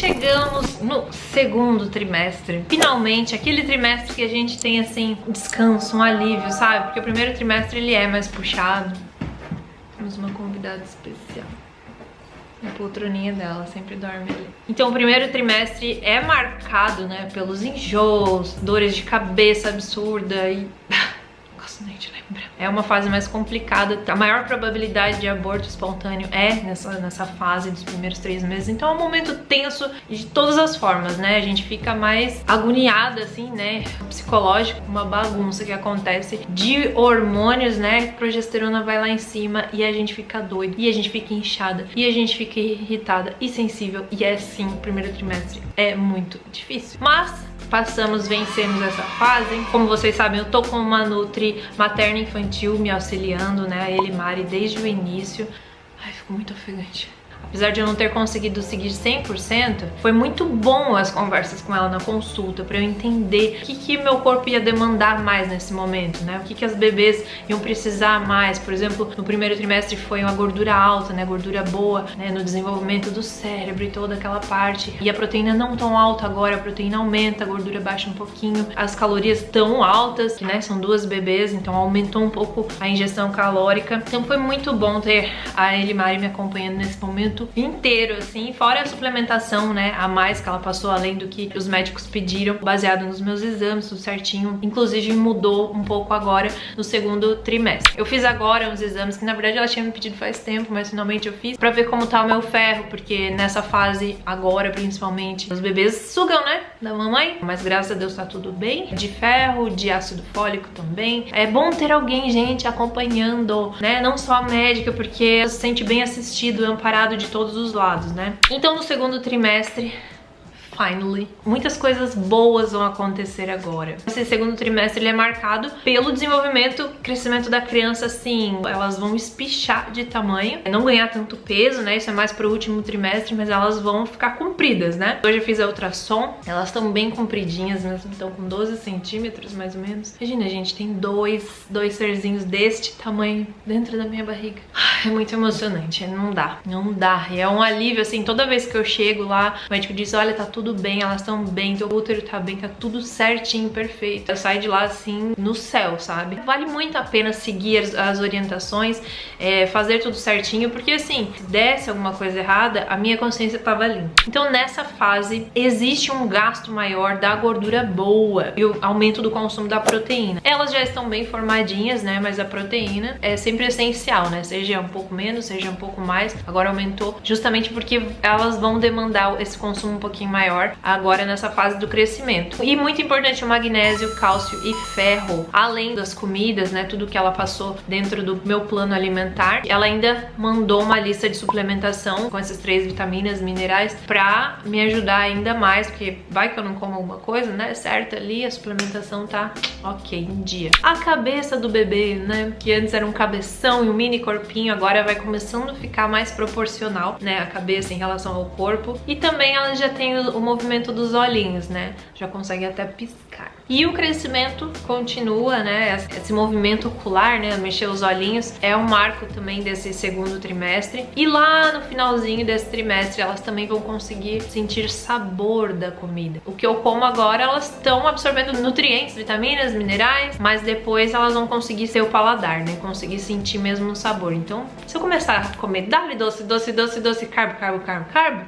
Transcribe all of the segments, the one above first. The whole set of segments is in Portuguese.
chegamos no segundo trimestre. Finalmente, aquele trimestre que a gente tem, assim, um descanso, um alívio, sabe? Porque o primeiro trimestre, ele é mais puxado. Temos uma convidada especial. A poltroninha dela sempre dorme ali. Então o primeiro trimestre é marcado, né, pelos enjoos, dores de cabeça absurda e... não gosto nem de lembrar. É uma fase mais complicada. A maior probabilidade de aborto espontâneo é nessa fase dos primeiros 3 meses. Então é um momento tenso de todas as formas, né? A gente fica mais agoniada, assim, né? Psicológico, uma bagunça que acontece de hormônios, né? Progesterona vai lá em cima e a gente fica doido, e a gente fica inchada, e a gente fica irritada e sensível. E é sim, o primeiro trimestre é muito difícil. Mas passamos, vencemos essa fase. Como vocês sabem, eu tô com uma nutri materna infantil me auxiliando, né, a Elimari, desde o início. Ai, fico muito ofegante. Apesar de eu não ter conseguido seguir 100%, foi muito bom as conversas com ela na consulta, pra eu entender o que meu corpo ia demandar mais nesse momento, né? O que as bebês iam precisar mais. Por exemplo, no primeiro trimestre foi uma gordura alta, né? Gordura boa, né? No desenvolvimento do cérebro e toda aquela parte. E a proteína não tão alta agora, a proteína aumenta, a gordura baixa um pouquinho. As calorias tão altas, que, né, são 2 bebês, então aumentou um pouco a ingestão calórica. Então foi muito bom ter a Elimari me acompanhando nesse momento inteiro, assim, fora a suplementação, né, a mais que ela passou, além do que os médicos pediram, baseado nos meus exames, tudo certinho. Inclusive mudou um pouco agora no segundo trimestre. Eu fiz agora uns exames que na verdade ela tinha me pedido faz tempo, mas finalmente eu fiz, pra ver como tá o meu ferro, porque nessa fase agora, principalmente, os bebês sugam, né, da mamãe, mas graças a Deus tá tudo bem, de ferro, de ácido fólico também. É bom ter alguém, gente, acompanhando, né, não só a médica, porque você se sente bem assistido, amparado de todos os lados, né? Então no segundo trimestre, finally, muitas coisas boas vão acontecer agora. Esse segundo trimestre ele é marcado pelo desenvolvimento, crescimento da criança, assim, elas vão espichar de tamanho, não ganhar tanto peso, né? Isso é mais pro último trimestre, mas elas vão ficar compridas, né? Hoje eu fiz a ultrassom, elas estão bem compridinhas, né? Estão com 12 centímetros mais ou menos. Imagina, gente, tem dois serzinhos deste tamanho dentro da minha barriga. É muito emocionante, não dá. E é um alívio, assim, toda vez que eu chego lá, o médico diz, olha, tá tudo bem, elas estão bem, teu útero tá bem, tá tudo certinho, perfeito. Eu saio de lá, assim, no céu, sabe? Vale muito a pena seguir as orientações, fazer tudo certinho, porque, assim, se desse alguma coisa errada, a minha consciência tava limpa. Então, nessa fase, existe um gasto maior da gordura boa e o aumento do consumo da proteína. Elas já estão bem formadinhas, né? Mas a proteína é sempre essencial, né? Seja um pouco menos, seja um pouco mais. Agora aumentou justamente porque elas vão demandar esse consumo um pouquinho maior agora nessa fase do crescimento. E muito importante o magnésio, cálcio e ferro, além das comidas, né, tudo que ela passou dentro do meu plano alimentar. Ela ainda mandou uma lista de suplementação com essas 3 vitaminas, minerais, pra me ajudar ainda mais, porque vai que eu não como alguma coisa, né, certo ali, a suplementação tá ok, em dia. A cabeça do bebê, né, que antes era um cabeção e um mini corpinho, agora vai começando a ficar mais proporcional, né, a cabeça em relação ao corpo. E também ela já tem o movimento dos olhinhos, né? Já consegue até piscar. E o crescimento continua, né? Esse movimento ocular, né? Mexer os olhinhos é um marco também desse segundo trimestre. E lá no finalzinho desse trimestre, elas também vão conseguir sentir sabor da comida. O que eu como agora, elas estão absorvendo nutrientes, vitaminas, minerais, mas depois elas vão conseguir ser o paladar, né? Conseguir sentir mesmo o sabor. Então, se eu começar a comer dali doce, carbo,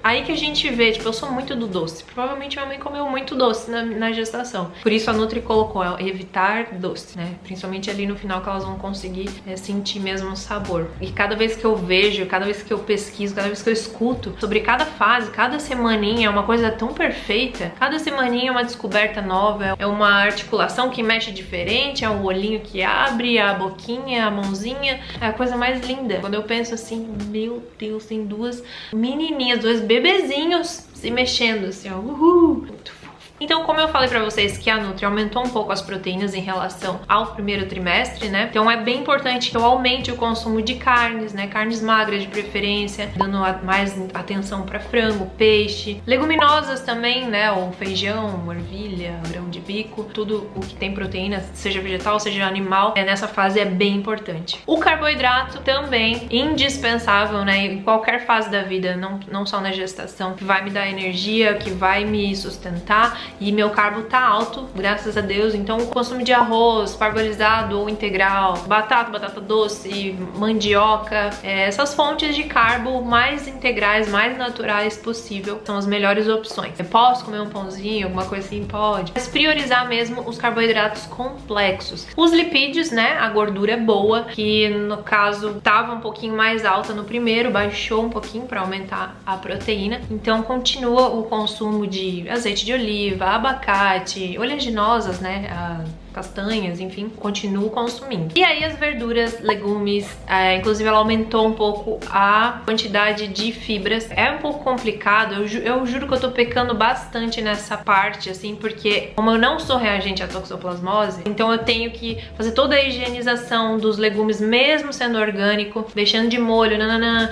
aí que a gente vê, tipo, eu sou muito do doce. Provavelmente minha mãe comeu muito doce na gestação. Por isso a Nutri colocou evitar doce, né? Principalmente ali no final que elas vão conseguir sentir mesmo o sabor. E cada vez que eu vejo, cada vez que eu pesquiso, cada vez que eu escuto sobre cada fase, cada semaninha é uma coisa tão perfeita. Cada semaninha é uma descoberta nova, é uma articulação que mexe diferente, é um olhinho que abre, a boquinha, a mãozinha, é a coisa mais linda. Quando eu penso assim, meu Deus, tem 2 menininhas, 2 bebezinhos se mexendo assim, ó, uhul, muito fofo. Então, como eu falei pra vocês que a Nutri aumentou um pouco as proteínas em relação ao primeiro trimestre, né? Então é bem importante que eu aumente o consumo de carnes, né? Carnes magras de preferência, dando mais atenção pra frango, peixe, leguminosas também, né? Ou feijão, ervilha, grão de bico, tudo o que tem proteína, seja vegetal, seja animal, nessa fase é bem importante. O carboidrato também indispensável, né? Em qualquer fase da vida, não só na gestação, que vai me dar energia, que vai me sustentar. E meu carbo tá alto, graças a Deus, então o consumo de arroz parbolizado ou integral, batata doce, mandioca, essas fontes de carbo mais integrais, mais naturais possível, são as melhores opções. Eu posso comer um pãozinho, alguma coisa assim? Pode. Mas priorizar mesmo os carboidratos complexos. Os lipídios, né, a gordura é boa, que no caso tava um pouquinho mais alta no primeiro, baixou um pouquinho para aumentar a proteína, então continua o consumo de azeite de oliva, abacate, oleaginosas, né, castanhas, enfim, continuo consumindo. E aí as verduras, legumes, inclusive ela aumentou um pouco a quantidade de fibras. É um pouco complicado, eu juro que eu tô pecando bastante nessa parte, assim, porque como eu não sou reagente à toxoplasmose, então eu tenho que fazer toda a higienização dos legumes, mesmo sendo orgânico, deixando de molho,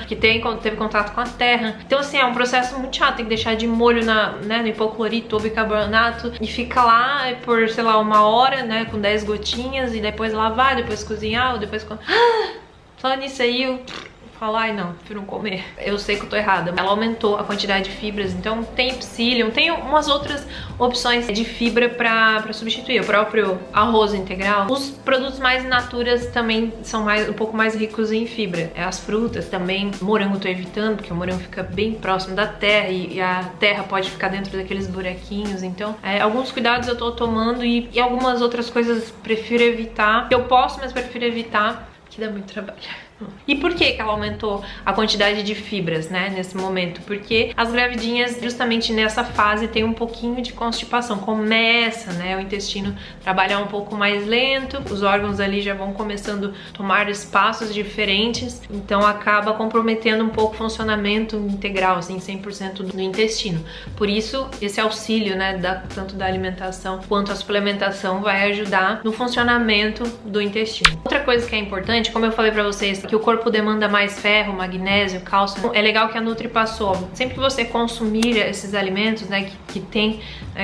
que teve contato com a terra. Então assim, é um processo muito chato, tem que deixar de molho no hipoclorito ou bicarbonato e fica lá por, sei lá, 1 hora, né, com 10 gotinhas e depois lavar, depois cozinhar, ou depois... Só nisso aí eu falo, ai não, prefiro não comer. Eu sei que eu tô errada. Ela aumentou a quantidade de fibras, então tem psyllium, tem umas outras opções de fibra pra substituir. O próprio arroz integral. Os produtos mais in naturas também são um pouco mais ricos em fibra. As frutas também, morango eu tô evitando, porque o morango fica bem próximo da terra e a terra pode ficar dentro daqueles buraquinhos. Então, alguns cuidados eu tô tomando e algumas outras coisas prefiro evitar. Eu posso, mas prefiro evitar, que dá muito trabalho. E por que ela aumentou a quantidade de fibras, né, nesse momento? Porque as gravidinhas, justamente nessa fase, tem um pouquinho de constipação. Começa, né, o intestino trabalhar um pouco mais lento, os órgãos ali já vão começando a tomar espaços diferentes, então acaba comprometendo um pouco o funcionamento integral, assim, 100% do intestino. Por isso, esse auxílio, né, tanto da alimentação quanto a suplementação vai ajudar no funcionamento do intestino. Outra coisa que é importante, como eu falei pra vocês, que o corpo demanda mais ferro, magnésio, cálcio. É legal que a Nutri passou. Sempre que você consumir esses alimentos, né, que tem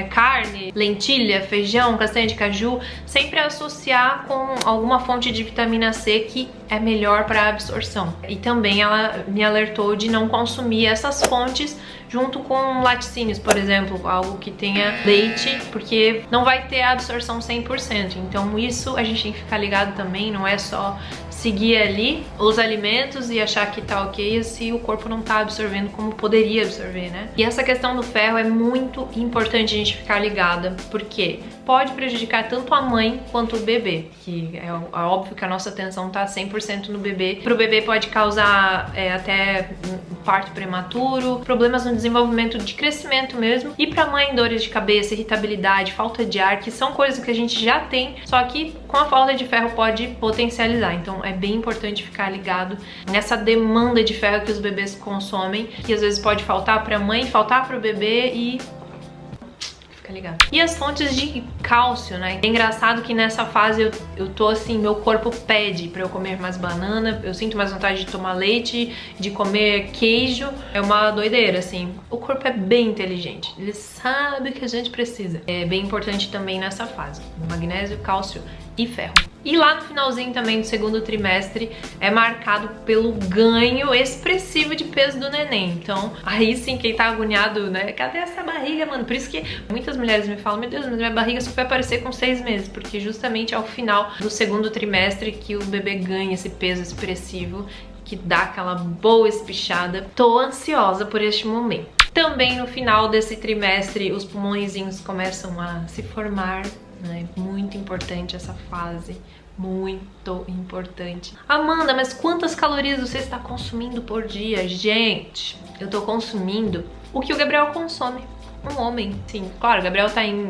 carne, lentilha, feijão, castanha de caju, sempre associar com alguma fonte de vitamina C que é melhor para a absorção. E também ela me alertou de não consumir essas fontes junto com laticínios, por exemplo, algo que tenha leite, porque não vai ter a absorção 100%. Então isso a gente tem que ficar ligado também, não é só seguir ali os alimentos e achar que tá ok se o corpo não tá absorvendo como poderia absorver, né? E essa questão do ferro é muito importante a gente ficar ligada, porque pode prejudicar tanto a mãe quanto o bebê, que é óbvio que a nossa atenção tá 100% no bebê. Pro bebê pode causar até um parto prematuro, problemas no desenvolvimento de crescimento mesmo, e pra mãe dores de cabeça, irritabilidade, falta de ar, que são coisas que a gente já tem, só que com a falta de ferro pode potencializar. Então é bem importante ficar ligado nessa demanda de ferro que os bebês consomem, que às vezes pode faltar pra mãe, faltar pro bebê e... ligado. E as fontes de cálcio, né? É engraçado que nessa fase eu tô assim, meu corpo pede pra eu comer mais banana, eu sinto mais vontade de tomar leite, de comer queijo, é uma doideira, assim. O corpo é bem inteligente, ele sabe o que a gente precisa. É bem importante também nessa fase, magnésio, cálcio e ferro. E lá no finalzinho também do segundo trimestre é marcado pelo ganho expressivo de peso do neném. Então, aí sim, quem tá agoniado, né? Cadê essa barriga, mano? Por isso que muitas mulheres me falam, meu Deus, mas minha barriga só foi aparecer com 6 meses, porque justamente ao final do segundo trimestre que o bebê ganha esse peso expressivo, que dá aquela boa espichada. Tô ansiosa por este momento. Também no final desse trimestre, os pulmõezinhos começam a se formar, né? Muito importante essa fase, muito importante. Amanda, mas quantas calorias você está consumindo por dia? Gente, eu tô consumindo o que o Gabriel consome. Um homem, sim. Claro, o Gabriel tá em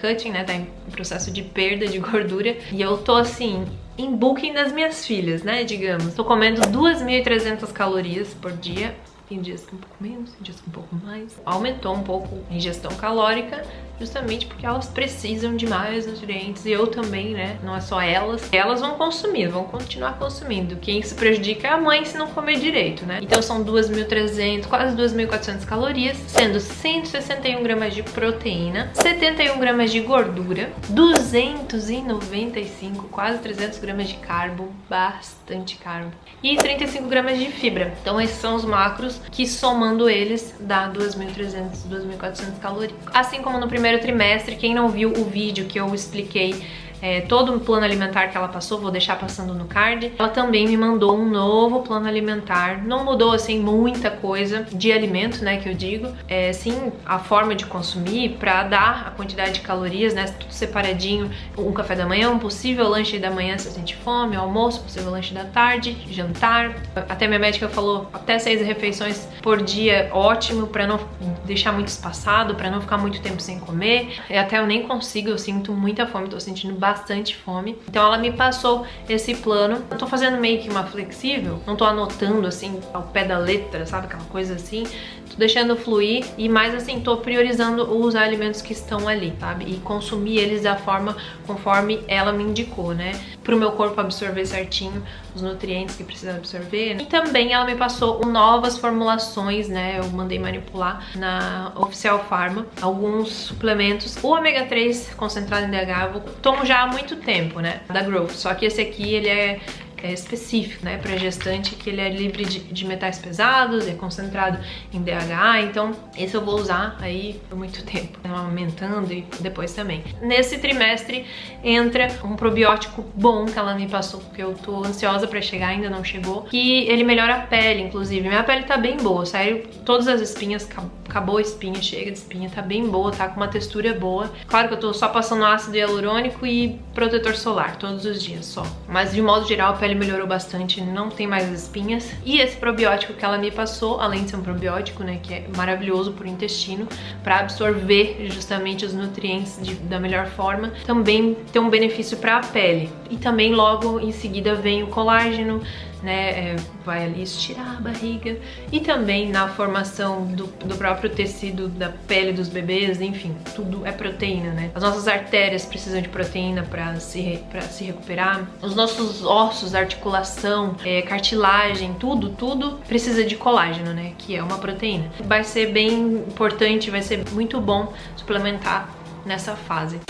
cutting, né? Tá em processo de perda de gordura. E eu tô assim, em booking das minhas filhas, né? Digamos. Tô comendo 2.300 calorias por dia. Tem dias com um pouco menos, tem dias com um pouco mais. Aumentou um pouco a ingestão calórica, justamente porque elas precisam de mais nutrientes. E eu também, né? Não é só elas. Elas vão consumir, vão continuar consumindo. Quem se prejudica é a mãe se não comer direito, né? Então são 2.300, quase 2.400 calorias, sendo 161 gramas de proteína, 71 gramas de gordura, 295, quase 300 gramas de carbo, bastante carbo, e 35 gramas de fibra. Então esses são os macros que, somando eles, dá 2.300, 2.400 calorias. Assim como no primeiro trimestre, quem não viu o vídeo que eu expliquei todo o plano alimentar que ela passou, vou deixar passando no card. Ela também me mandou um novo plano alimentar. Não mudou, assim, muita coisa de alimento, né, que eu digo. Sim, a forma de consumir pra dar a quantidade de calorias, né, tudo separadinho. Um café da manhã, um possível lanche da manhã se você sente fome, almoço, possível lanche da tarde, jantar. Até minha médica falou, até 6 refeições por dia, ótimo, pra não deixar muito espaçado, pra não ficar muito tempo sem comer. Até eu nem consigo, eu sinto muita fome, tô sentindo bastante fome. Então ela me passou esse plano. Eu tô fazendo meio que uma flexível, não tô anotando assim ao pé da letra, sabe? Aquela coisa assim. Tô deixando fluir e mais assim, tô priorizando os alimentos que estão ali, sabe? E consumir eles da forma conforme ela me indicou, né? Pro meu corpo absorver certinho os nutrientes que precisa absorver. E também ela me passou novas formulações, né? Eu mandei manipular na Oficial Pharma alguns suplementos. O ômega 3 concentrado em DHA eu tomo já há muito tempo, né? Da Growth. Só que esse aqui, ele é específico, né, para gestante, que ele é livre de metais pesados, é concentrado em DHA, então esse eu vou usar aí por muito tempo, aumentando e depois também. Nesse trimestre entra um probiótico bom que ela me passou, porque eu tô ansiosa para chegar, ainda não chegou, que ele melhora a pele, inclusive. Minha pele tá bem boa, sério, todas as espinhas, acabou a espinha, chega de espinha, tá bem boa, tá com uma textura boa. Claro que eu tô só passando ácido hialurônico e protetor solar todos os dias só, mas de modo geral a pele melhorou bastante, não tem mais espinhas. E esse probiótico que ela me passou, além de ser um probiótico, né, que é maravilhoso pro intestino, para absorver justamente os nutrientes da melhor forma, também tem um benefício para a pele. E também logo em seguida vem o colágeno, né, vai ali estirar a barriga, e também na formação do próprio tecido da pele dos bebês, enfim, tudo é proteína, né? As nossas artérias precisam de proteína para se recuperar, os nossos ossos, articulação, cartilagem, tudo precisa de colágeno, né, que é uma proteína. Vai ser bem importante, vai ser muito bom suplementar nessa fase.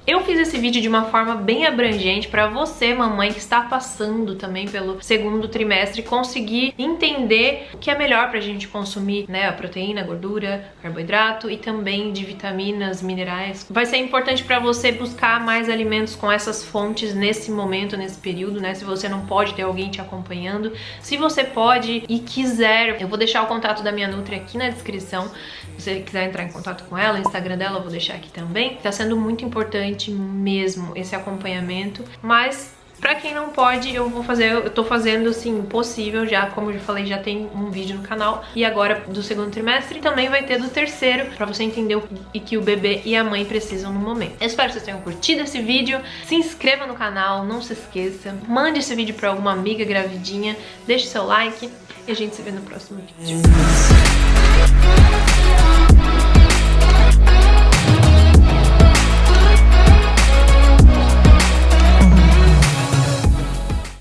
Eu fiz esse vídeo de uma forma bem abrangente para você, mamãe, que está passando também pelo segundo trimestre, conseguir entender o que é melhor pra gente consumir, né? A proteína, a gordura, carboidrato e também de vitaminas, minerais. Vai ser importante para você buscar mais alimentos com essas fontes nesse momento, nesse período, né? Se você não pode ter alguém te acompanhando. Se você pode e quiser, eu vou deixar o contato da minha Nutri aqui na descrição. Se você quiser entrar em contato com ela, o Instagram dela eu vou deixar aqui também. Tá sendo muito importante mesmo esse acompanhamento, mas pra quem não pode, eu tô fazendo assim, possível já, como eu já falei, já tem um vídeo no canal, e agora do segundo trimestre também vai ter do terceiro, pra você entender o que o bebê e a mãe precisam no momento. Eu espero que vocês tenham curtido esse vídeo, se inscreva no canal, não se esqueça, mande esse vídeo pra alguma amiga gravidinha, deixe seu like, e a gente se vê no próximo vídeo.